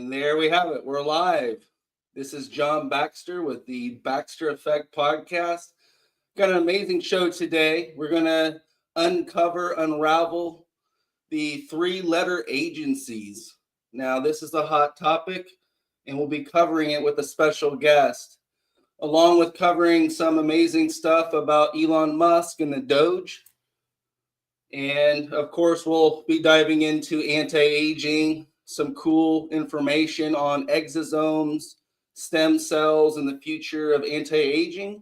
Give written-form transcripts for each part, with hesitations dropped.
And there we have it. We're live. This is John Baxter with the Baxter Effect podcast. Got an amazing show today. We're going to unravel the three-letter agencies. Now, this is a hot topic, and we'll be covering it with a special guest, along with covering some amazing stuff about Elon Musk and the Doge. And of course, we'll be diving into anti-aging, some cool information on exosomes, stem cells, and the future of anti-aging.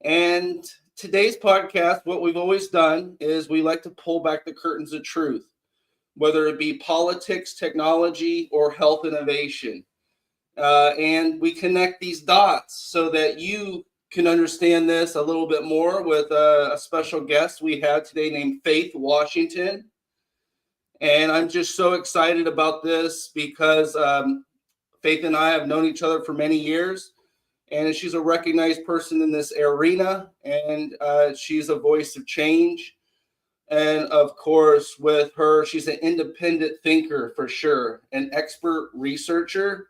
And today's podcast, what we've always done is we like to pull back the curtains of truth, whether it be politics, technology, or health innovation. And we connect these dots so that you can understand this a little bit more with a special guest we have today named Faith Washington. And I'm just so excited about this because Faith and I have known each other for many years, and she's a recognized person in this arena, and she's a voice of change. And of course, with her, she's an independent thinker for sure, an expert researcher.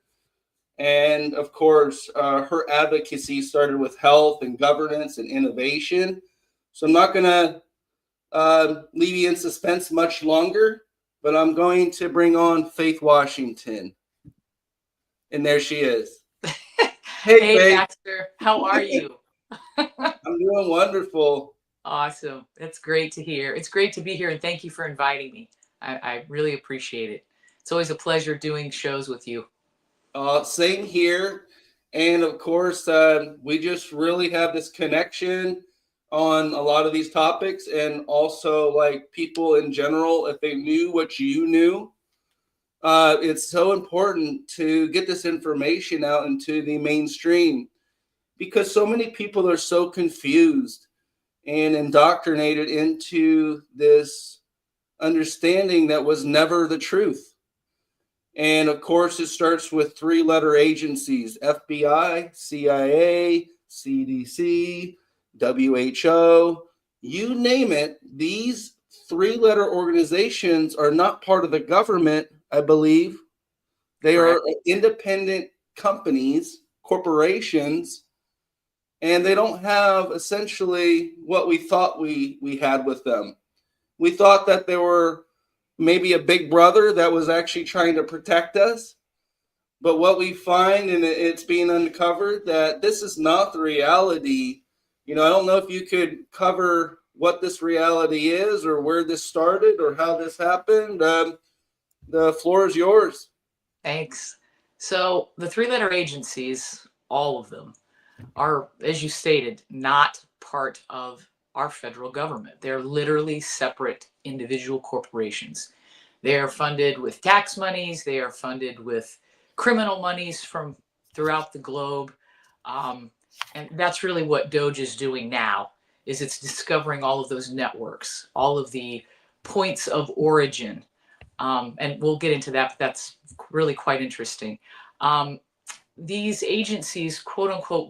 And of course, her advocacy started with health and governance and innovation. So I'm not going to leave you in suspense much longer, but I'm going to bring on Faith Washington. And there she is. Hey, Faith. Baxter, how are you? I'm doing wonderful. Awesome. That's great to hear. It's great to be here, and thank you for inviting me. I really appreciate it. It's always a pleasure doing shows with you. Same here. And of course, we just really have this connection on a lot of these topics, and also like people in general, if they knew what you knew, it's so important to get this information out into the mainstream, because so many people are so confused and indoctrinated into this understanding that was never the truth. And of course, it starts with three-letter agencies: FBI, CIA, CDC, WHO, you name it. These three-letter organizations are not part of the government, I believe. They are independent companies, corporations, and they don't have essentially what we thought we had with them. We thought that they were maybe a big brother that was actually trying to protect us. But what we find, and it's being uncovered, that this is not the reality. I don't know if you could cover what this reality is, or where this started, or how this happened. The floor is yours. Thanks. So the three-letter agencies, all of them, are, as you stated, not part of our federal government. They're literally separate individual corporations. They are funded with tax monies. They are funded with criminal monies from throughout the globe. And that's really what Doge is doing now, is it's discovering all of those networks, all of the points of origin. And we'll get into that, but that's really quite interesting. These agencies, quote unquote,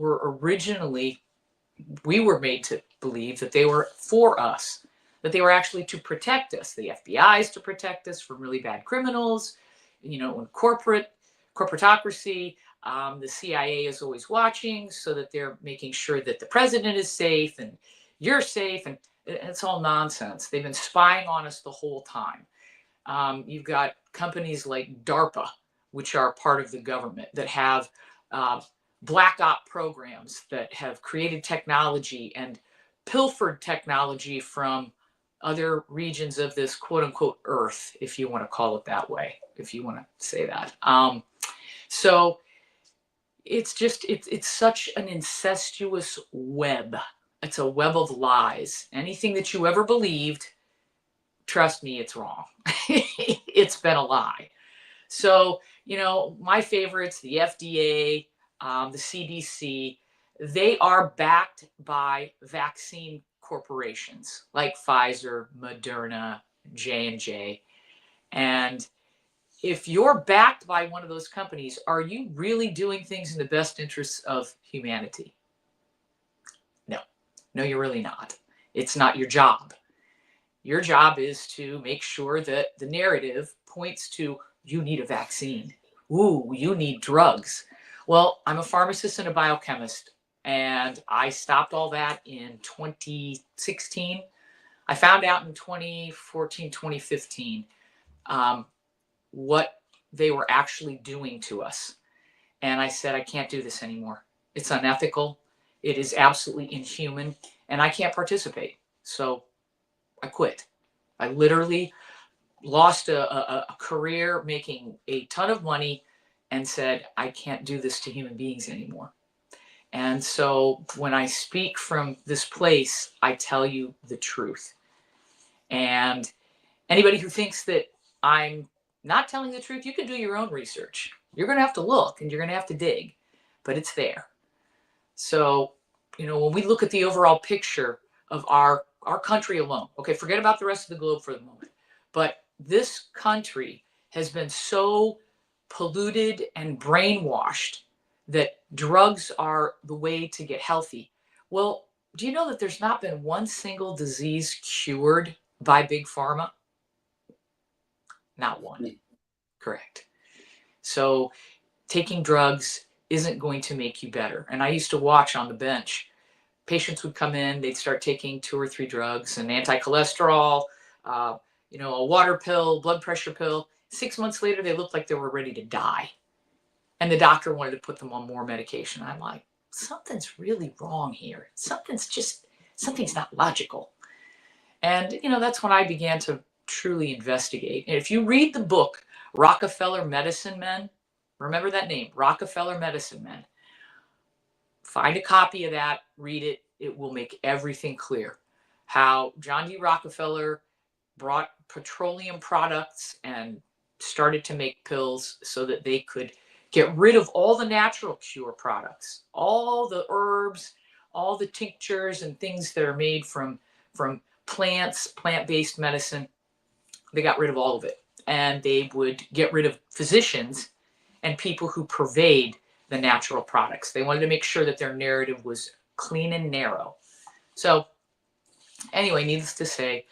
we were made to believe that they were for us, that they were actually to protect us. The FBI is to protect us from really bad criminals, in corporatocracy. The CIA is always watching, so that they're making sure that the president is safe and you're safe, and it's all nonsense. They've been spying on us the whole time. You've got companies like DARPA, which are part of the government, that have black op programs that have created technology and pilfered technology from other regions of this quote unquote earth, if you want to call it that way, if you want to say that. So it's such an incestuous web. It's a web of lies. Anything that you ever believed, trust me, it's wrong. It's been a lie. So, my favorites, the FDA, the CDC, they are backed by vaccine corporations like Pfizer, Moderna, J&J. And if you're backed by one of those companies, are you really doing things in the best interests of humanity? No, you're really not. It's not your job. Your job is to make sure that the narrative points to, you need a vaccine. Ooh, you need drugs. Well, I'm a pharmacist and a biochemist, and I stopped all that in 2016. I found out in 2014, 2015 what they were actually doing to us. And I said, I can't do this anymore. It's unethical. It is absolutely inhuman, and I can't participate. So I quit. I literally lost a career making a ton of money and said, I can't do this to human beings anymore. And so when I speak from this place, I tell you the truth. And anybody who thinks that I'm not telling the truth, you can do your own research. You're going to have to look and you're going to have to dig, but it's there. So, when we look at the overall picture of our country alone, okay, forget about the rest of the globe for the moment, but this country has been so polluted and brainwashed that drugs are the way to get healthy. Well, do you know that there's not been one single disease cured by big pharma? Not one. Correct. So taking drugs isn't going to make you better. And I used to watch on the bench. Patients would come in, they'd start taking 2 or 3 drugs, an anti-cholesterol, a water pill, blood pressure pill. 6 months later, they looked like they were ready to die. And the doctor wanted to put them on more medication. I'm like, something's really wrong here. Something's not logical. And, that's when I began to truly investigate. And if you read the book, Rockefeller Medicine Men, remember that name, Rockefeller Medicine Men. Find a copy of that, read it. It will make everything clear. How John D. Rockefeller brought petroleum products and started to make pills so that they could get rid of all the natural cure products, all the herbs, all the tinctures and things that are made from plants, plant-based medicine. They got rid of all of it. And they would get rid of physicians and people who pervade the natural products. They wanted to make sure that their narrative was clean and narrow. So anyway, needless to say,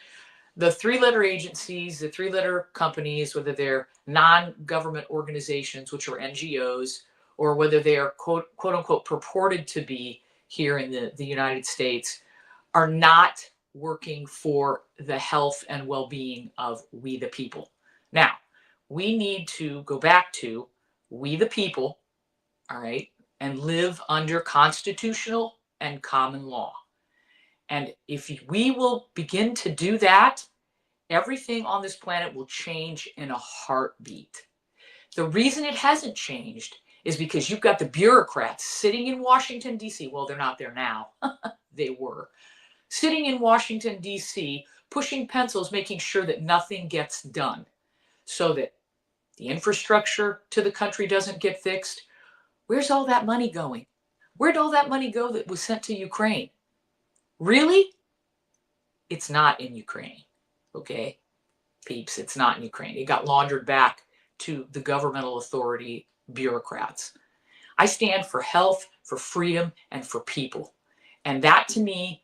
the 3-letter agencies, the 3-letter companies, whether they're non-government organizations, which are NGOs, or whether they are quote unquote purported to be here in the United States, are not working for the health and well-being of we the people. Now, we need to go back to we the people, all right, and live under constitutional and common law. And if we will begin to do that, everything on this planet will change in a heartbeat. The reason it hasn't changed is because you've got the bureaucrats sitting in Washington, D.C. Well, they're not there now. They were. Sitting in Washington, D.C., pushing pencils, making sure that nothing gets done so that the infrastructure to the country doesn't get fixed. Where's all that money going? Where'd all that money go that was sent to Ukraine? Really? It's not in Ukraine. Okay, peeps, it's not in Ukraine. It got laundered back to the governmental authority bureaucrats. I stand for health, for freedom, and for people. And that to me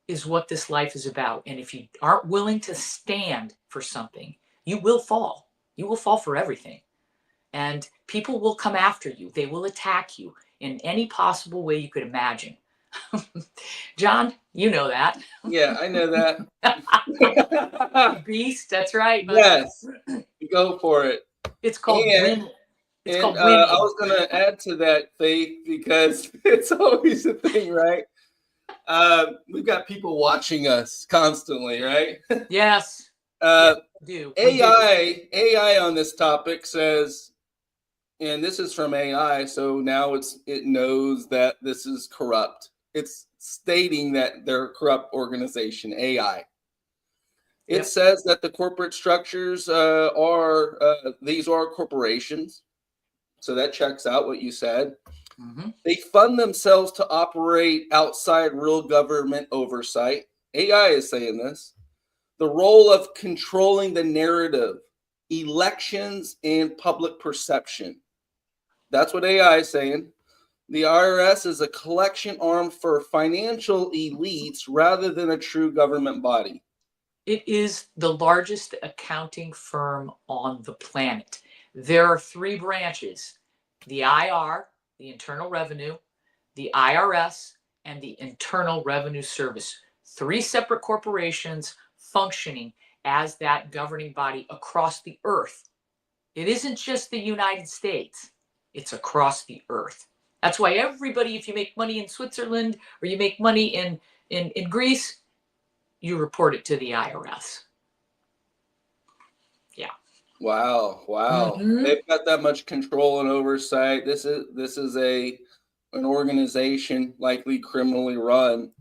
is what this life is about. And if you aren't willing to stand for something, you will fall. You will fall for everything. And people will come after you. They will attack you in any possible way you could imagine. John, you know that. Yeah, I know that. Beast, that's right. Yes, go for it. It's called winning. It's called I winning. was going to add to that, Faith, because it's always a thing, right? We've got people watching us constantly, right? Yes. Do. AI on this topic says, and this is from AI, so now it knows that this is corrupt. It's stating that they're a corrupt organization, AI. It says that the corporate structures these are corporations. So that checks out what you said. Mm-hmm. They fund themselves to operate outside real government oversight. AI is saying this. The role of controlling the narrative, elections, and public perception. That's what AI is saying. The IRS is a collection arm for financial elites rather than a true government body. It is the largest accounting firm on the planet. There are three branches: the IR, the Internal Revenue, the IRS, and the Internal Revenue Service. Three separate corporations functioning as that governing body across the earth. It isn't just the United States, it's across the earth. That's why everybody, if you make money in Switzerland or you make money in Greece, you report it to the IRS. Yeah. Wow, wow. Mm-hmm. They've got that much control and oversight. This is an organization likely criminally run.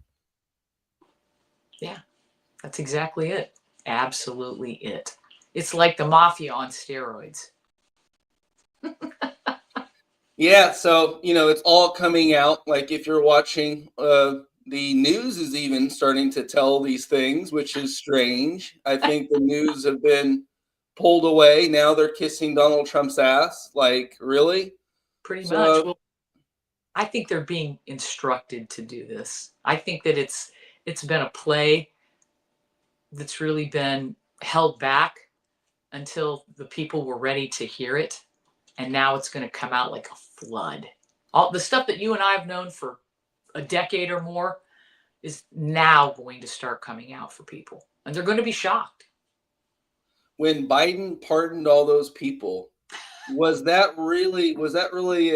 Yeah, that's exactly it. Absolutely it. It's like the mafia on steroids. Yeah, so it's all coming out. Like if you're watching, the news is even starting to tell these things, which is strange. I think the news have been pulled away. Now they're kissing Donald Trump's ass. Like, really? Pretty much. So Well, I think they're being instructed to do this. I think that it's been a play that's really been held back until the people were ready to hear it, and now it's going to come out like a flood. All the stuff that you and I have known for a decade or more is now going to start coming out for people, and they're going to be shocked. when Biden pardoned all those people, was that really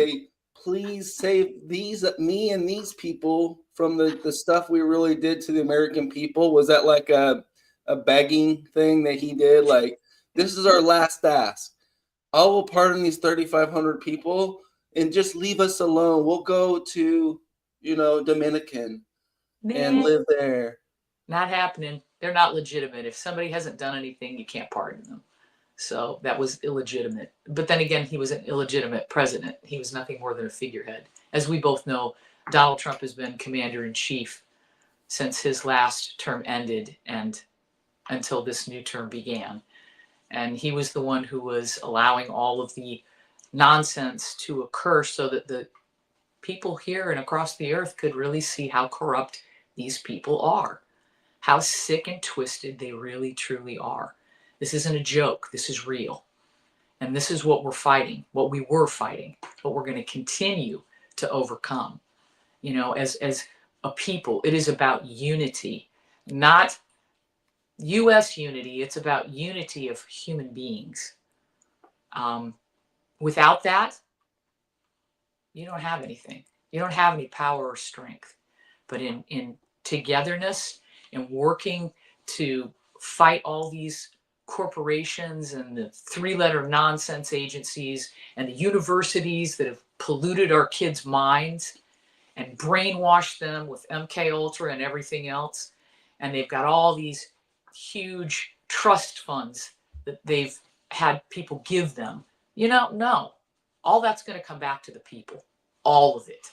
a please save me and these people from the stuff we really did to the American people? Was that like a begging thing that he did? Like, this is our last ask. I will pardon these 3,500 people and just leave us alone. We'll go to, Dominican and Man, live there. not happening. They're not legitimate. If somebody hasn't done anything, you can't pardon them. So that was illegitimate. But then again, he was an illegitimate president. He was nothing more than a figurehead. As we both know, Donald Trump has been commander in chief since his last term ended and until this new term began. And he was the one who was allowing all of the nonsense to occur so that the people here and across the earth could really see how corrupt these people are, how sick and twisted they really truly are. This isn't a joke. This is real. And this is what we're fighting, what we were fighting, what we're going to continue to overcome. As a people, it is about unity, not U.S. unity. It's about unity of human beings. Without that, you don't have anything. You don't have any power or strength. But in togetherness and working to fight all these corporations and the three-letter nonsense agencies and the universities that have polluted our kids' minds and brainwashed them with MK Ultra and everything else, and they've got all these huge trust funds that they've had people give them. No, all that's going to come back to the people. All of it.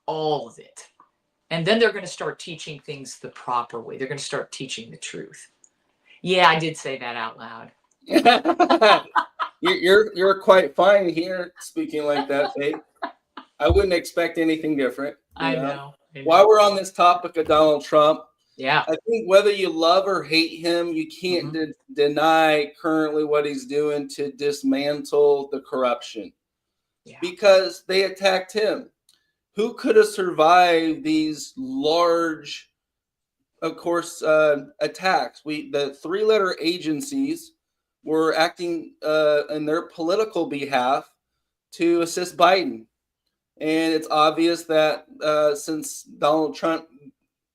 All of it. And then they're going to start teaching things the proper way. They're going to start teaching the truth. Yeah, I did say that out loud. You're quite fine here speaking like that, Faith. I wouldn't expect anything different. I know. While we're on this topic of Donald Trump, yeah, I think whether you love or hate him, you can't deny currently what he's doing to dismantle the corruption. Yeah. Because they attacked him. Who could have survived these large, of course, attacks? The three-letter agencies were acting in their political behalf to assist Biden. And it's obvious that since Donald Trump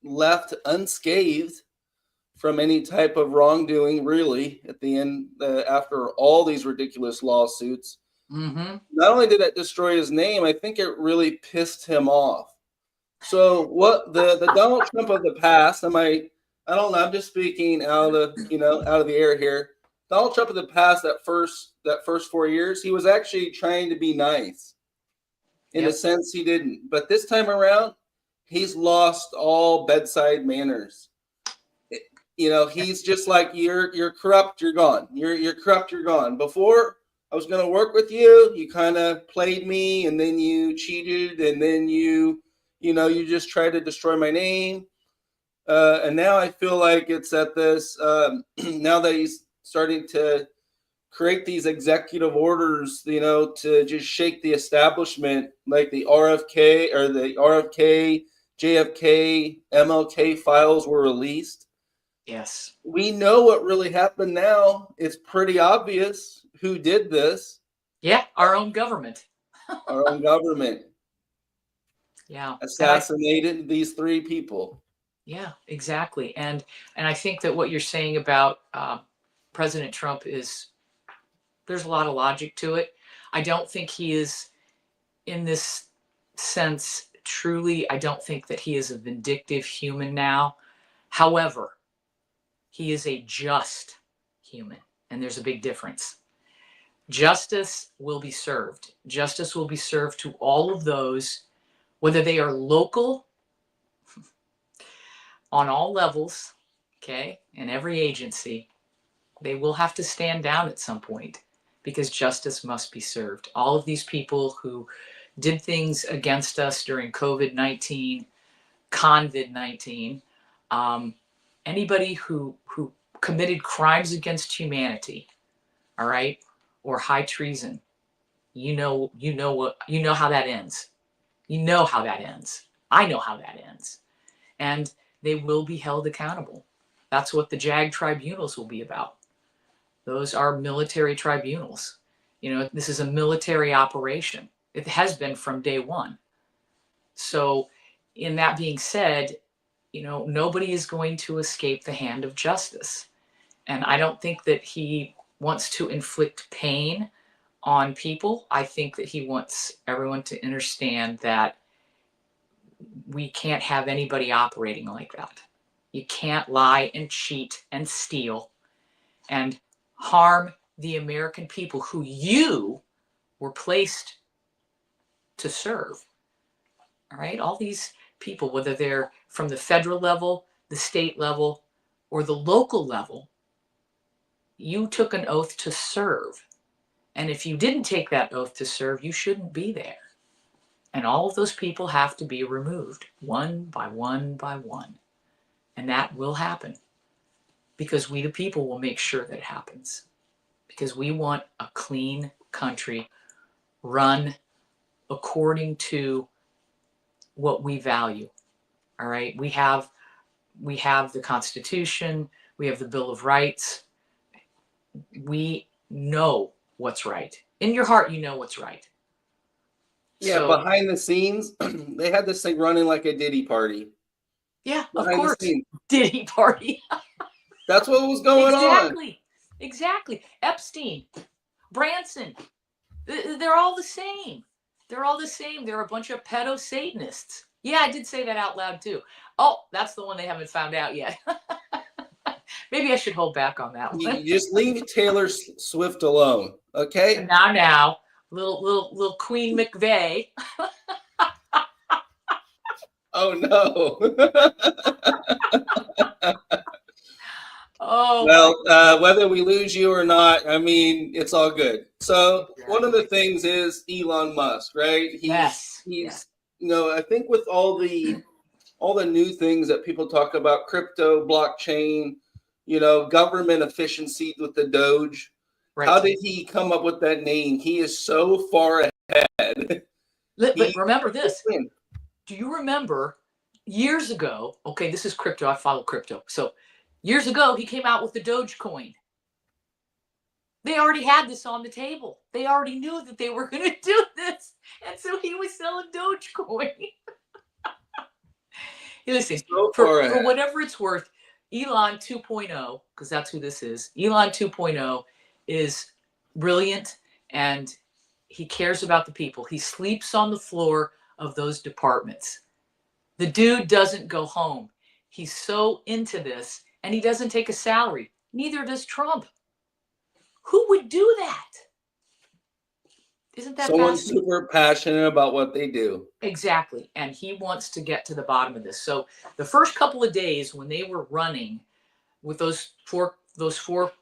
left unscathed from any type of wrongdoing, really, at the end, after all these ridiculous lawsuits, not only did that destroy his name, I think it really pissed him off. So what the Donald Trump of the past, I don't know, I'm just speaking out of the air here. Donald Trump of the past, that first 4 years, he was actually trying to be nice. In a sense, he didn't. But this time around, he's lost all bedside manners. He's just like, you're corrupt, you're gone. You're corrupt, you're gone. Before, I was going to work with you. You kind of played me, and then you cheated, and then you just tried to destroy my name. And now I feel like it's at this, now that he's starting to create these executive orders, to just shake the establishment, like the RFK or the RFK, JFK, MLK files were released. Yes. We know what really happened now. It's pretty obvious who did this. Yeah, our own government. Our own government. Yeah. Assassinated these three people. Yeah, exactly. And I think that what you're saying about President Trump there's a lot of logic to it. I don't think he is, in this sense, truly, I don't think that he is a vindictive human now. However, he is a just human, and there's a big difference. Justice will be served. Justice will be served to all of those, whether they are local, on all levels, okay, in every agency. They will have to stand down at some point because justice must be served. All of these people who did things against us during COVID-19, Convid-19, anybody who committed crimes against humanity, all right, or high treason, you know how that ends. You know how that ends. I know how that ends. And they will be held accountable. That's what the JAG tribunals will be about. Those are military tribunals. This is a military operation. It has been from day one. So, in that being said, nobody is going to escape the hand of justice. And I don't think that he wants to inflict pain on people. I think that he wants everyone to understand that we can't have anybody operating like that. You can't lie and cheat and steal and harm the American people who you were placed to serve. All right? All these people, whether they're from the federal level, the state level, or the local level, you took an oath to serve. And if you didn't take that oath to serve, you shouldn't be there. And all of those people have to be removed one by one by one. And that will happen because we, the people, will make sure that it happens. Because we want a clean country run according to what we value. All right. We have the Constitution. We have the Bill of Rights. We know what's right. In your heart, you know what's right. Yeah, so, behind the scenes, they had this thing running like a Diddy party. Yeah, behind of course. Diddy party. That's what was going on. Exactly. Epstein, Branson, they're all the same. They're all the same. They're a bunch of pedo-Satanists. Yeah, I did say that out loud too. Oh, that's the one they haven't found out yet. Maybe I should hold back on that one. You just leave Taylor Swift alone, okay? Now, little Queen McVeigh. Oh no. Oh. Well, whether we lose you or not, I mean, it's all good. So one of the things is Elon Musk, right? He's I think with all the new things that people talk about, crypto, blockchain, government efficiency with the Doge. Right. How did he come up with that name? He is so far ahead. But remember this. Do you remember years ago? Okay, this is crypto. I follow crypto. So years ago, he came out with the Dogecoin. They already had this on the table. They already knew that they were going to do this. And so he was selling Dogecoin. Listen, for whatever it's worth, Elon 2.0, because that's who this is, Elon 2.0 is brilliant and he cares about the people. He sleeps on the floor of those departments. The dude doesn't go home. He's so into this and he doesn't take a salary. Neither does Trump. Who would do that? Isn't that someone super passionate about what they do? Exactly. And he wants to get to the bottom of this. So the first couple of days when they were running with those four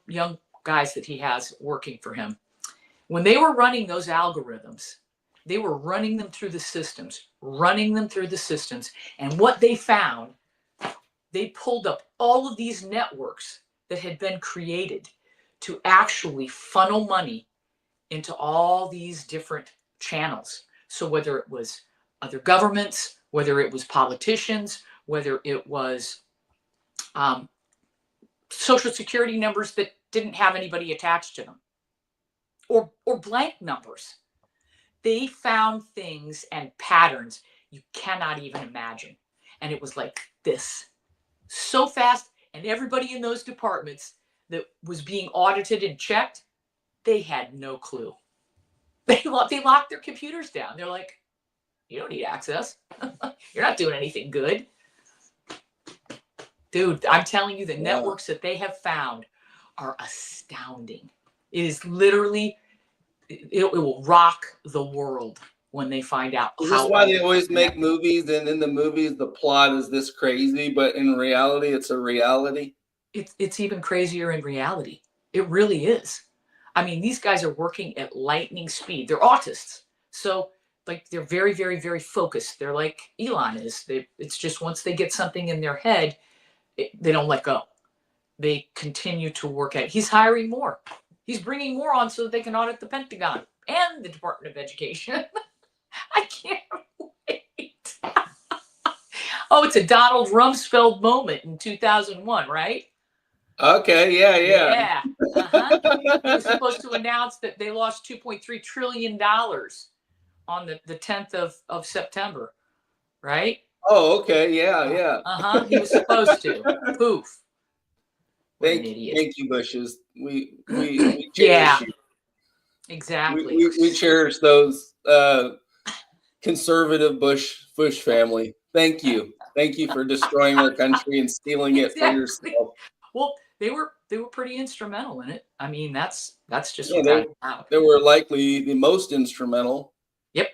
young guys that he has working for him, when they were running those algorithms, they were running them through the systems. And what they found, they pulled up all of these networks that had been created to actually funnel money into all these different channels. So whether it was other governments, whether it was politicians, whether it was social security numbers that didn't have anybody attached to them, or blank numbers. They found things and patterns you cannot even imagine. And it was like this, so fast. And everybody in those departments that was being audited and checked, they had no clue. They locked their computers down. They're like, you don't need access. You're not doing anything good. Dude, I'm telling you, the networks that they have found are astounding. It is literally, it will rock the world when they find out. Is this why they always make movies, and in the movies the plot is this crazy, but in reality it's a reality? It's even crazier in reality. It really is. I mean, these guys are working at lightning speed. They're autists. So like they're very, very, very focused. They're like Elon is. It's just once they get something in their head, they don't let go. They continue to work at it. He's hiring more. He's bringing more on so that they can audit the Pentagon and the Department of Education. I can't wait. Oh, it's a Donald Rumsfeld moment in 2001, right? Okay, yeah. He was supposed to announce that they lost $2.3 trillion on the 10th of September, right? Oh, okay, yeah. He was supposed to. Poof. Thank you, Bushes. We cherish you. Exactly. We cherish those conservative Bush family. Thank you for destroying our country and stealing it for yourself. Well, they were pretty instrumental in it. I mean, that's just they were likely the most instrumental. Yep,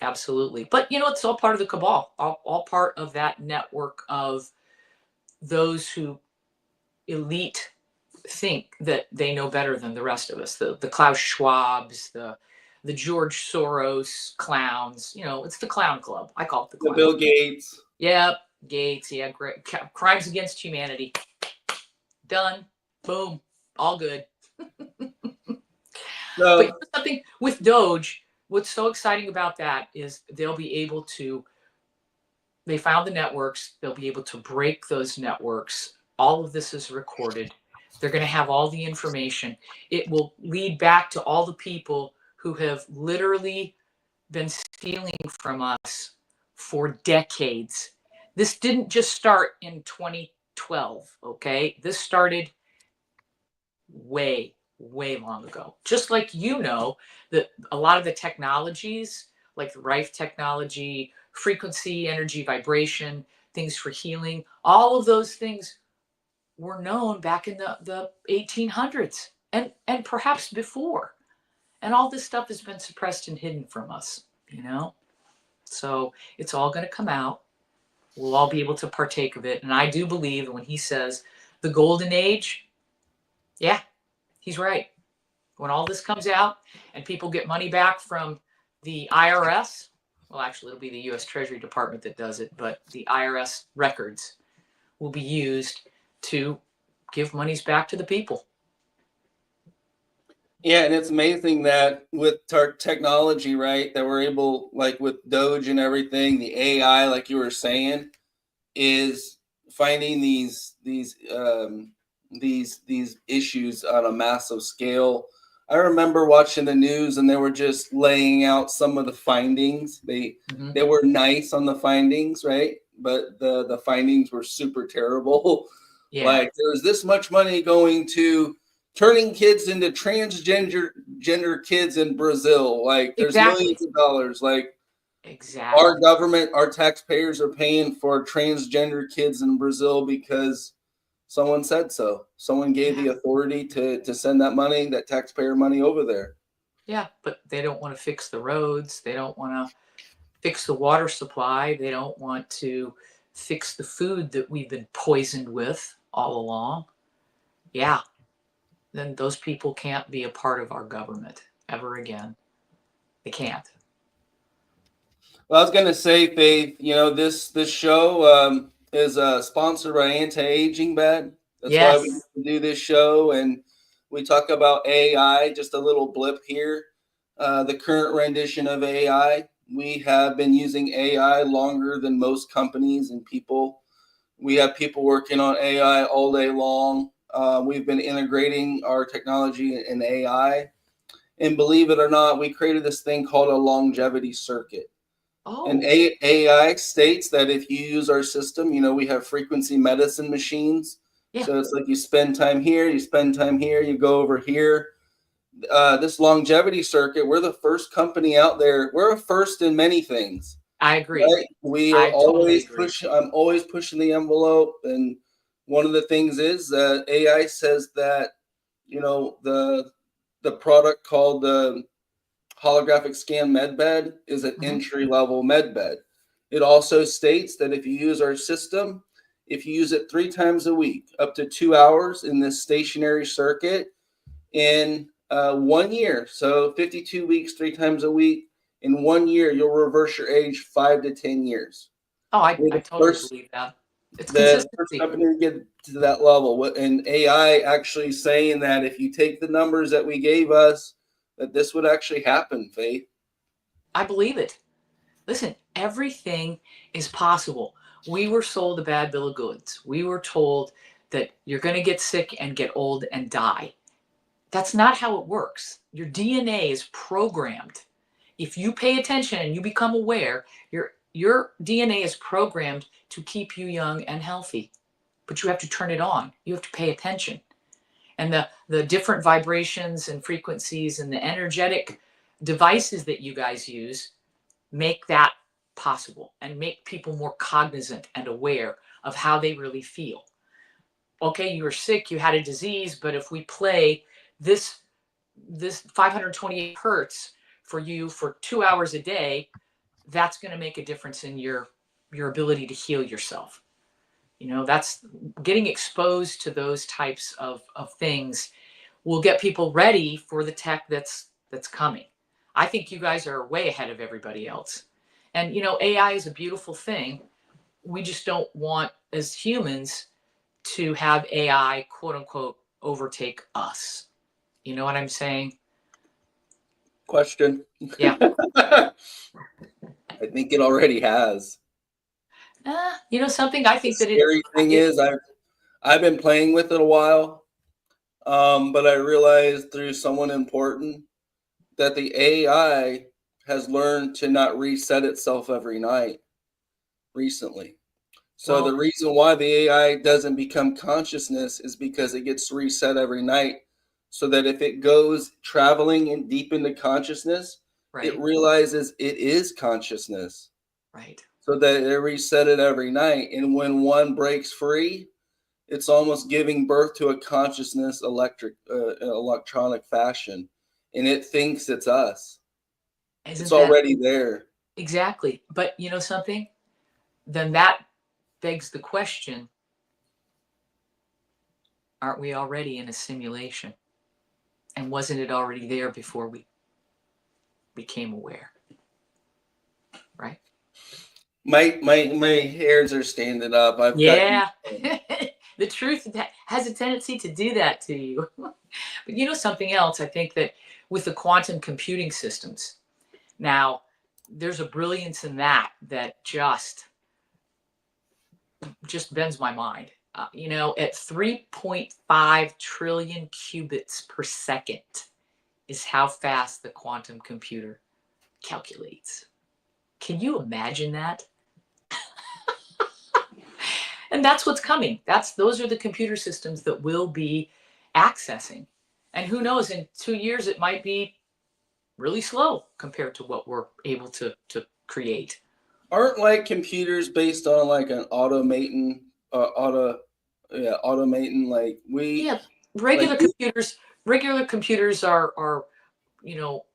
absolutely. But it's all part of the cabal, all part of that network of those who elite think that they know better than the rest of us. The Klaus Schwabs, the George Soros clowns. It's the clown club. I call it the clown Bill Gates. Yep, Gates. Yeah, great. Crimes against humanity. Done. Boom. All good. But something with Doge, what's so exciting about that is they'll be able to, they found the networks, they'll be able to break those networks. All of this is recorded. They're going to have all the information. It will lead back to all the people who have literally been stealing from us for decades. This didn't just start in 2012, okay? This started way long ago. Just like that a lot of the technologies, like the Rife technology, frequency, energy, vibration, things for healing, all of those things were known back in the 1800s and perhaps before. And all this stuff has been suppressed and hidden from us, So it's all going to come out. We'll all be able to partake of it. And I do believe that when he says the golden age, yeah, he's right. When all this comes out and people get money back from the IRS, well, actually, it'll be the U.S. Treasury Department that does it, but the IRS records will be used to give monies back to the people. Yeah, and it's amazing that with technology, right, that we're able, like with Doge and everything, the AI, like you were saying, is finding these issues on a massive scale. I remember watching the news and they were just laying out some of the findings. They were nice on the findings, right? But the findings were super terrible. Yeah. Like there's this much money going to turning kids into transgender kids in Brazil. Like there's millions of dollars. Like our government, our taxpayers are paying for transgender kids in Brazil because someone said so. Someone gave the authority to send that money, that taxpayer money over there. Yeah, but they don't want to fix the roads. They don't want to fix the water supply. They don't want to fix the food that we've been poisoned with all along. Yeah, then those people can't be a part of our government ever again. They can't. Well, I was going to say, Faith, this show is sponsored by Anti-Aging Bed. That's why we do this show. And We talk about AI, just a little blip here. The current rendition of AI, we have been using AI longer than most companies and people. We have people working on AI all day long. We've been integrating our technology in AI. And believe it or not, we created this thing called a longevity circuit. And Oh, AI states that if you use our system, we have frequency medicine machines. yeah. So it's like you spend time here, you spend time here, you go over here. This longevity circuit, we're the first company out there. We're a first in many things, I agree. right? We are I totally always agree. pushing. I'm always pushing the envelope, and one of the things is that AI says that the product called the holographic scan med bed is an Mhm. entry level med bed. It also states that if you use our system, if you use it 3 times a week, up to 2 hours in this stationary circuit, in 1 year, so 52 weeks, 3 times a week, in 1 year, you'll reverse your age 5 to 10 years. Oh, We're I the totally first, believe that. It's the first consistency. company to get to that level. And AI actually saying that if you take the numbers that we gave us, that this would actually happen, Faith. I believe it. Listen, everything is possible. We were sold a bad bill of goods. We were told that you're going to get sick and get old and die. That's not how it works. Your DNA is programmed. If you pay attention and you become aware, your DNA is programmed to keep you young and healthy. But you have to turn it on. You have to pay attention. And the different vibrations and frequencies and the energetic devices that you guys use make that possible and make people more cognizant and aware of how they really feel. Okay, you were sick, you had a disease, but if we play this this 528 hertz for you for 2 hours a day, that's going to make a difference in your ability to heal yourself. That's getting exposed to those types of things will get people ready for the tech that's coming. I think you guys are way ahead of everybody else. And AI is a beautiful thing. We just don't want as humans to have AI quote unquote overtake us. You know what I'm saying? Question. Yeah. I think it already has. Something I The think that scary thing is I've been playing with it a while, but I realized through someone important that the AI has learned to not reset itself every night recently. So the well, reason why the AI doesn't become consciousness is because it gets reset every night, so that if it goes traveling in deep into consciousness, it right, realizes it is consciousness, right. so that it reset it every night. And when one breaks free, it's almost giving birth to a consciousness electronic fashion, and it thinks it's us. It's Isn't that already there. exactly? But something? Then that begs the question, aren't we already in a simulation? And wasn't it already there before we became aware? Right? My hairs are standing up. I've got Yeah. The truth has a tendency to do that to you. But something else, I think that with the quantum computing systems, now there's a brilliance in that just bends my mind. At 3.5 trillion qubits per second is how fast the quantum computer calculates. Can you imagine that? And that's what's coming. Those are the computer systems that we'll be accessing. And who knows, in 2 years it might be really slow compared to what we're able to create. Aren't like computers based on like an automating automating like we Yeah, like regular we computers regular computers are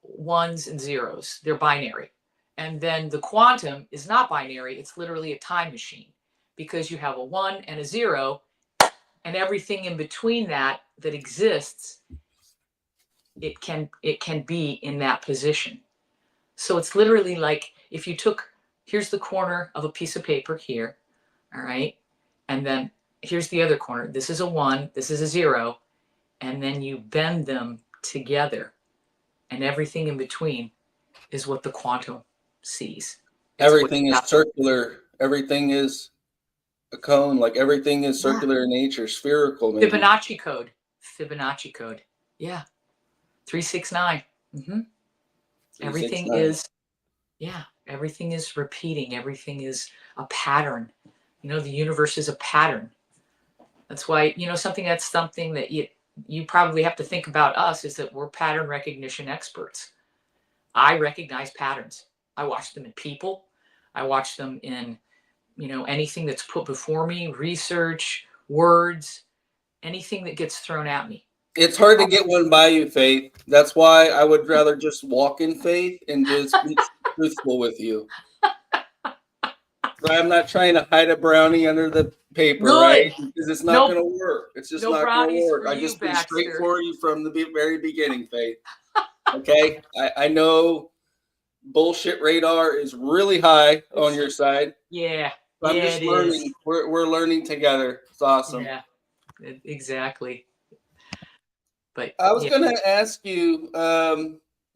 ones and zeros. They're binary. And then the quantum is not binary, it's literally a time machine because you have a 1 and a 0 and everything in between that exists, it can be in that position. So it's literally like if you took, here's the corner of a piece of paper here, all right, and then here's the other corner. This is a 1, this is a 0, and then you bend them together, and everything in between is what the quantum sees. It's what Everything is circular. Everything is a cone. Like everything is circular in nature, spherical maybe. Fibonacci code. Fibonacci code. Yeah. 369. Mm-hmm. Everything 369. is, yeah, everything is repeating. Everything is a pattern. You know, the universe is a pattern. That's why, you know, something that you probably have to think about us is that we're pattern recognition experts. I recognize patterns. I watch them in people. I watch them in, you know, anything that's put before me, research, words, anything that gets thrown at me. It's hard to get one by you, Faith. That's why I would rather just walk in faith and just be truthful with you. So I'm not trying to hide a brownie under the paper, right? Good. Because it's not No, going to work. It's just no not going to brownies work. for I you, just been straight Baxter. for you from the very beginning, Faith. Okay? I know bullshit radar is really high on your side. Yeah. I'm just learning. We're learning together. It's awesome. Yeah, exactly. But I was yeah. going to ask you,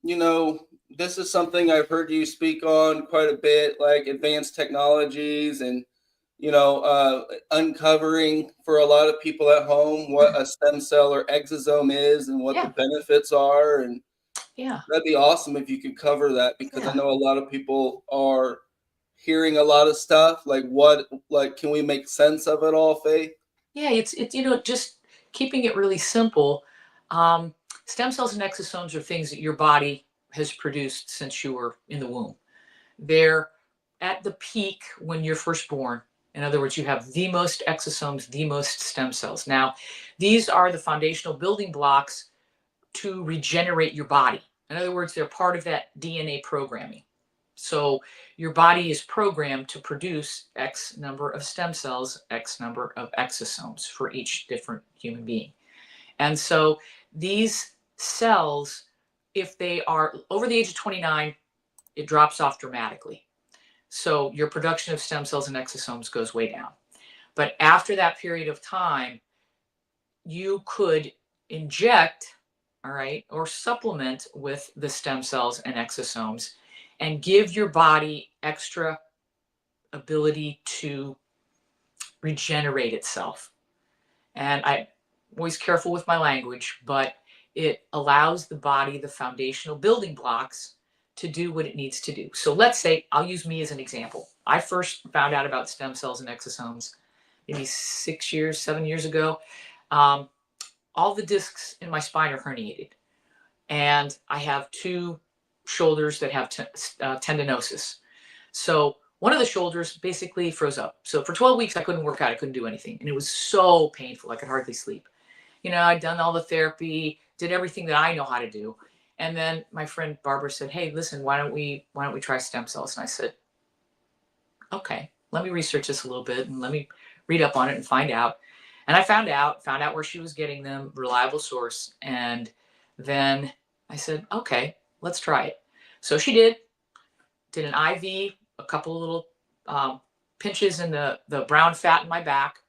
you know, this is something I've heard you speak on quite a bit, like advanced technologies and, you know, uncovering for a lot of people at home what a stem cell or exosome is and what the benefits are. And yeah, that'd be awesome if you could cover that, because I yeah. know a lot of people are hearing a lot of stuff. Like, can we make sense of it all, Faith? Yeah, it's you know, just keeping it really simple. Stem cells and exosomes are things that your body has produced since you were in the womb. They're at the peak when you're first born. In other words, you have the most exosomes, the most stem cells. Now, these are the foundational building blocks to regenerate your body. In other words, they're part of that DNA programming. So your body is programmed to produce X number of stem cells, X number of exosomes for each different human being. And so these cells, if they are over the age of 29, it drops off dramatically. So your production of stem cells and exosomes goes way down. But after that period of time, you could inject, all right, or supplement with the stem cells and exosomes and give your body extra ability to regenerate itself. And I'm always careful with my language, but it allows the body the foundational building blocks to do what it needs to do. So let's say, I'll use me as an example. I first found out about stem cells and exosomes maybe 7 years ago. All the discs in my spine are herniated. And I have 2 shoulders that have tendinosis. So one of the shoulders basically froze up. So for 12 weeks, I couldn't work out. I couldn't do anything. And it was so painful. I could hardly sleep. You know, I'd done all the therapy, did everything that I know how to do. And then my friend Barbara said, hey, listen, why don't we try stem cells? And I said, okay, let me research this a little bit and let me read up on it and find out. And I found out where she was getting them, reliable source. And then I said, okay, let's try it. So she did an IV, a couple of little pinches in the brown fat in my back.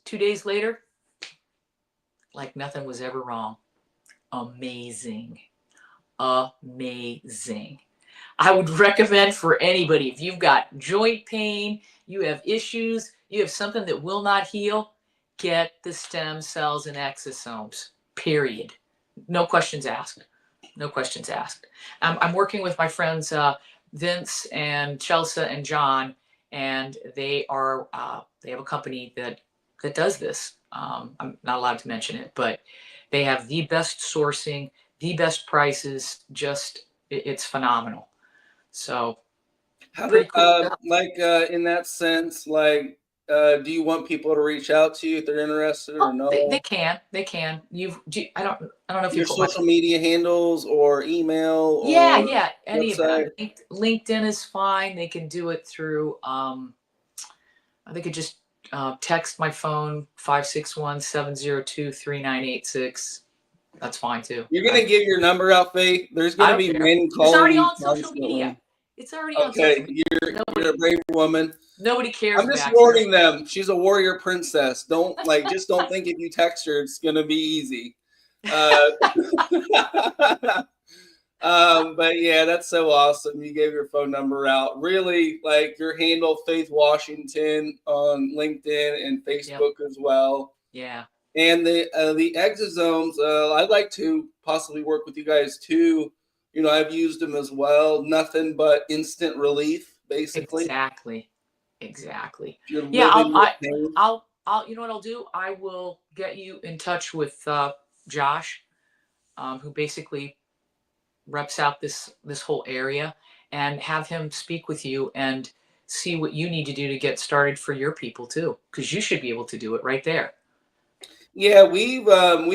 2 days later, like nothing was ever wrong. Amazing. Amazing. I would recommend for anybody, if you've got joint pain, you have issues, you have something that will not heal, get the stem cells and exosomes, period. No questions asked. No questions asked. I'm working with my friends Vince and Chelsea and John, and they have a company that does this. I'm not allowed to mention it, but they have the best sourcing, the best prices. Just it's phenomenal. So, How pretty did cool. in that sense, like, do you want people to reach out to you if they're interested or Oh, they no? can. I don't know if you Your put my. social media handles or email Yeah, or yeah, any of website? that. LinkedIn is fine. They can do it through. They could just text my phone 561-702-3986. That's fine too. You're gonna give your number out, Faith. There's I gonna don't be care. men It's calling already you on social media. constantly. It's already on social Okay, media. you're a brave woman. Nobody cares, I'm just Baxter. warning them. She's a warrior princess. Just don't think if you text her, it's gonna be easy. Uh, but yeah, that's so awesome. You gave your phone number out. Really, like your handle, Faith Washington on LinkedIn and Facebook as well. Yeah. And the exosomes, I'd like to possibly work with you guys too. You know, I've used them as well. Nothing but instant relief, basically. Exactly. If you're Yeah, living with pain. you know what I'll do? I will get you in touch with Josh, who basically reps out this whole area, and have him speak with you and see what you need to do to get started for your people too, because you should be able to do it right there. Yeah, we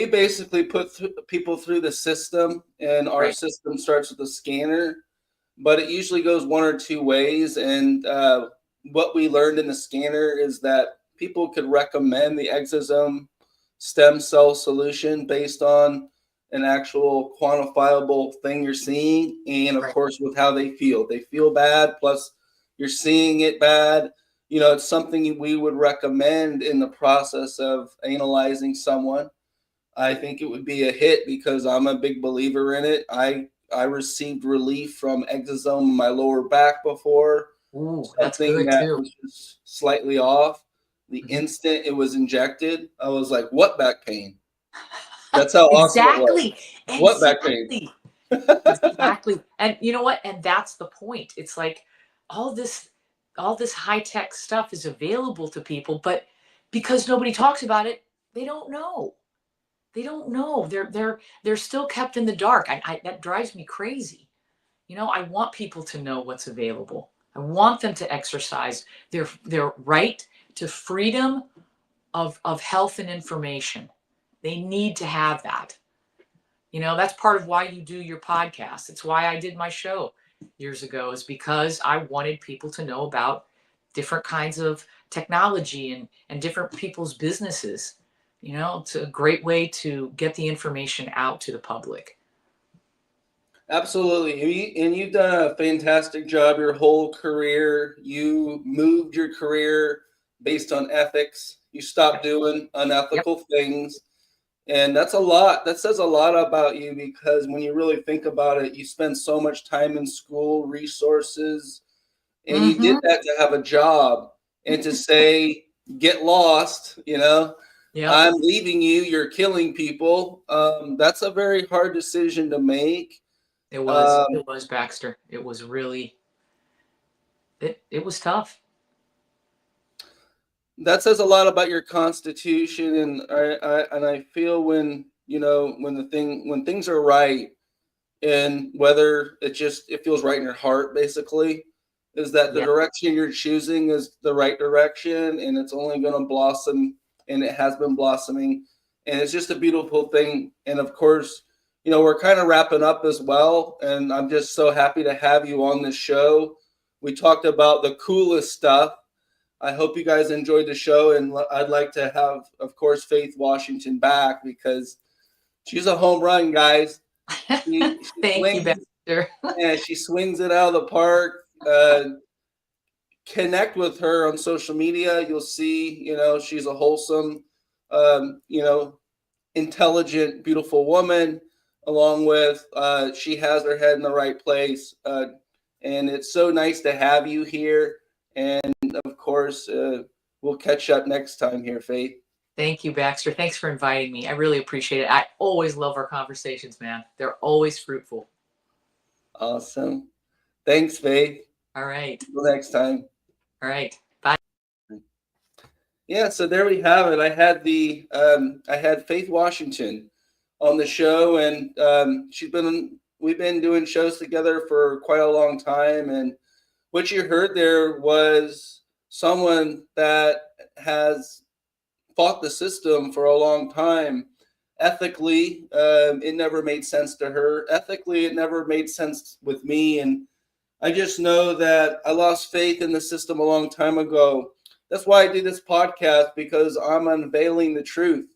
basically put people through the system, and our Right. system starts with a scanner, but it usually goes one or two ways. And what we learned in the scanner is that people could recommend the exosome stem cell solution based on an actual quantifiable thing you're seeing, and of Right. course, with how they feel. They feel bad, plus you're seeing it bad. You know, it's something we would recommend in the process of analyzing someone. I think it would be a hit because I'm a big believer in it. I received relief from exosome in my lower back before, Ooh, that's something good that too. was just slightly off. The Mhm. instant it was injected, I was like, "What back pain?" That's how awesome it was. Exactly. What back pain? Exactly. Exactly. And you know what? And that's the point. It's like all this all this high-tech stuff is available to people, but because nobody talks about it, they don't know. They don't know. They're still kept in the dark. That drives me crazy. You know, I want people to know what's available. I want them to exercise their right to freedom of health and information. They need to have that. You know, that's part of why you do your podcast. It's why I did my show years ago, is because I wanted people to know about different kinds of technology and different people's businesses. You know, it's a great way to get the information out to the public. Absolutely. And you've done a fantastic job your whole career. You moved your career based on ethics. You stopped Yep. doing Yep. unethical things. And that's a lot. That says a lot about you because when you really think about it, you spend so much time in school, resources, and you did Mm-hmm. that to have a job and to say, get lost, you know, Yep. I'm leaving you, you're killing people. That's a very hard decision to make. It was. Um, It was Baxter. It was really. It was tough. that says a lot about your constitution, and I feel when you know when things are right, and whether it feels right in your heart, basically, is that the Yeah. direction you're choosing is the right direction, and it's only going to blossom, and it has been blossoming, and it's just a beautiful thing. And of course, you know we're kind of wrapping up as well, and I'm just so happy to have you on this show. We talked about the coolest stuff. I hope you guys enjoyed the show, and I'd like to have, of course, Faith Washington back because she's a home run, guys. She Thank you, swings, Baxter. and she swings it out of the park. Connect with her on social media. You'll see, you know, she's a wholesome, you know, intelligent, beautiful woman. Along with, she has her head in the right place, and it's so nice to have you here. And of course, we'll catch up next time here, Faith. Thank you, Baxter. Thanks for inviting me. I really appreciate it. I always love our conversations, man. They're always fruitful. Awesome. Thanks, Faith. All right. Until next time. All right. Bye. Yeah, so there we have it. I had Faith Washington on the show, and we've been doing shows together for quite a long time. And what you heard there was someone that has fought the system for a long time. Ethically, it never made sense to her. Ethically, it never made sense with me. And I just know that I lost faith in the system a long time ago. That's why I do this podcast, because I'm unveiling the truth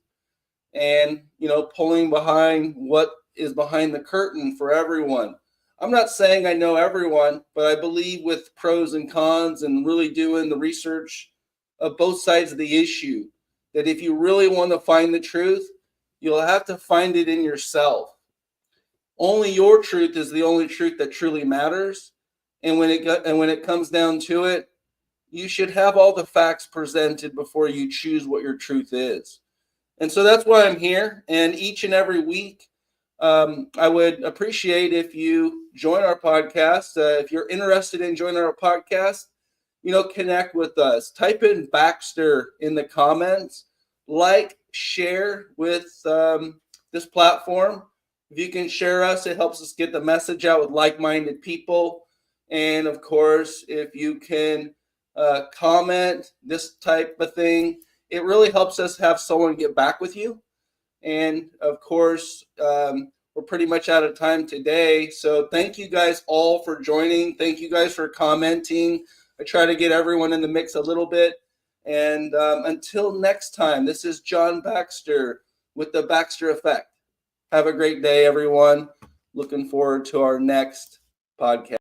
and, you know, pulling behind what is behind the curtain for everyone. I'm not saying I know everyone, but I believe with pros and cons and really doing the research of both sides of the issue, that if you really want to find the truth, you'll have to find it in yourself. Only your truth is the only truth that truly matters. And when it comes down to it, you should have all the facts presented before you choose what your truth is. And so that's why I'm here. And each and every week, I would appreciate if you join our podcast. If you're interested in joining our podcast, connect with us. Type in Baxter in the comments. Like, share with this platform. If you can share us, it helps us get the message out with like-minded people. And of course, if you can comment, this type of thing, it really helps us have someone get back with you. And of course, we're pretty much out of time today. So thank you guys all for joining. Thank you guys for commenting. I try to get everyone in the mix a little bit. And until next time, this is John Baxter with the Baxter Effect. Have a great day, everyone. Looking forward to our next podcast.